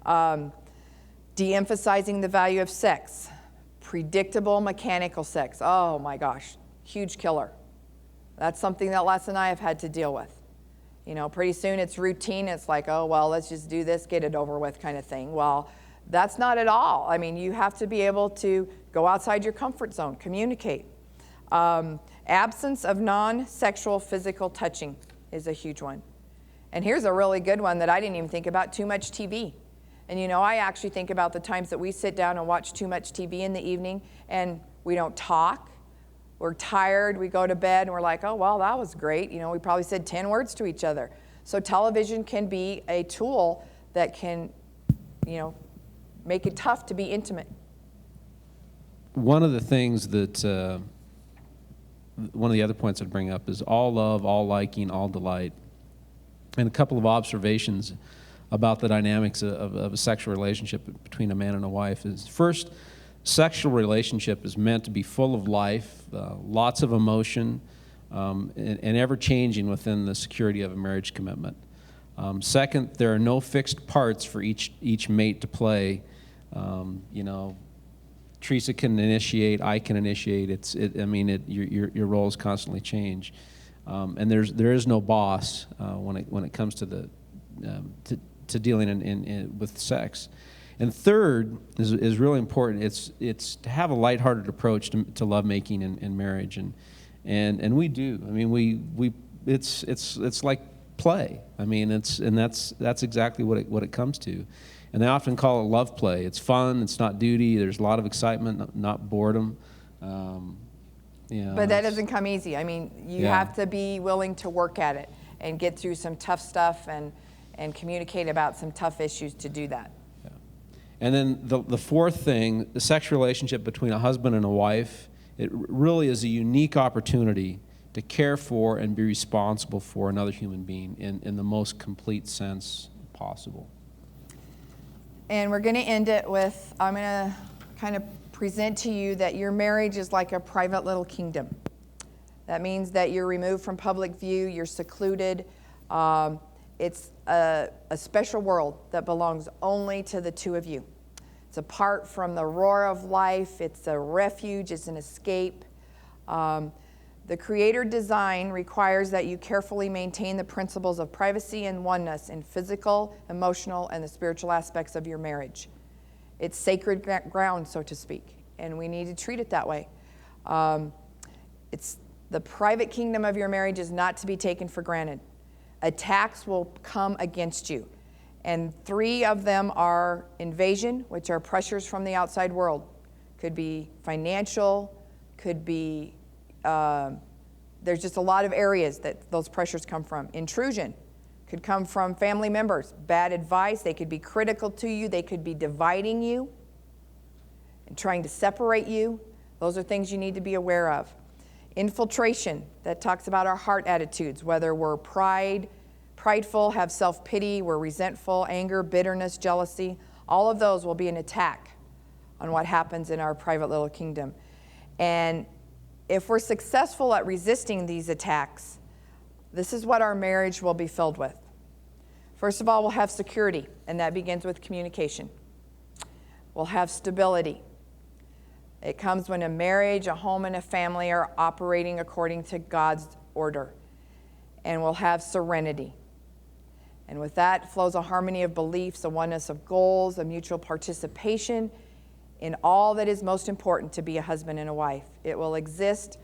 De-emphasizing the value of sex. Predictable mechanical sex. Oh my gosh, huge killer. That's something that Les and I have had to deal with. You know, pretty soon it's routine. It's like, oh, well, let's just do this, get it over with kind of thing. Well, that's not at all. I mean, you have to be able to go outside your comfort zone, communicate. Absence of non-sexual physical touching is a huge one. And here's a really good one that I didn't even think about, too much TV. And you know, I actually think about the times that we sit down and watch too much TV in the evening and we don't talk. We're tired, we go to bed, and we're like, oh, well, that was great. You know, we probably said 10 words to each other. So television can be a tool that can, you know, make it tough to be intimate. One of the things that, one of the other points I'd bring up is all love, all liking, all delight. And a couple of observations about the dynamics of a sexual relationship between a man and a wife is, first, sexual relationship is meant to be full of life, lots of emotion, and ever-changing within the security of a marriage commitment. Second, there are no fixed parts for each mate to play. You know, Theresa can initiate, I can initiate. Your roles constantly change, and there is no boss when it comes to to dealing with sex. And third is really important. It's to have a lighthearted approach to lovemaking and marriage, and we do. I mean, it's like play. I mean, that's exactly what it comes to. And they often call it love play. It's fun. It's not duty. There's a lot of excitement, not boredom. You know, but that doesn't come easy. I mean, you have to be willing to work at it and get through some tough stuff and communicate about some tough issues to do that. Yeah. And then the fourth thing, the sexual relationship between a husband and a wife, it really is a unique opportunity to care for and be responsible for another human being in the most complete sense possible. And we're going to end it with, I'm going to kind of present to you that your marriage is like a private little kingdom. That means that you're removed from public view, you're secluded. It's a special world that belongs only to the two of you. It's apart from the roar of life. It's a refuge. It's an escape. The Creator design requires that you carefully maintain the principles of privacy and oneness in physical, emotional, and the spiritual aspects of your marriage. It's sacred ground, so to speak, and we need to treat it that way. It's the private kingdom of your marriage is not to be taken for granted. Attacks will come against you, and 3 of them are invasion, which are pressures from the outside world. Could be financial, could be there's just a lot of areas that those pressures come from. Intrusion could come from family members. Bad advice, they could be critical to you, they could be dividing you and trying to separate you. Those are things you need to be aware of. Infiltration, that talks about our heart attitudes, whether we're prideful, have self-pity, we're resentful, anger, bitterness, jealousy. All of those will be an attack on what happens in our private little kingdom. And if we're successful at resisting these attacks, this is what our marriage will be filled with. First of all, we'll have security, and that begins with communication. We'll have stability. It comes when a marriage, a home, and a family are operating according to God's order. And we'll have serenity. And with that flows a harmony of beliefs, a oneness of goals, a mutual participation in all that is most important to be a husband and a wife. It will exist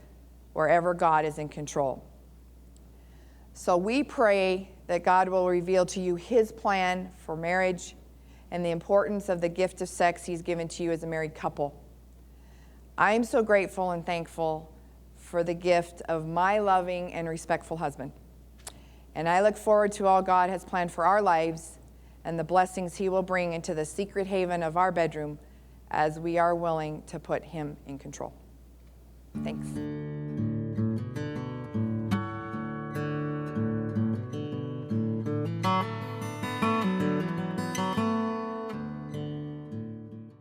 wherever God is in control. So we pray that God will reveal to you His plan for marriage and the importance of the gift of sex He's given to you as a married couple. I am so grateful and thankful for the gift of my loving and respectful husband. And I look forward to all God has planned for our lives and the blessings He will bring into the secret haven of our bedroom as we are willing to put Him in control. Thanks.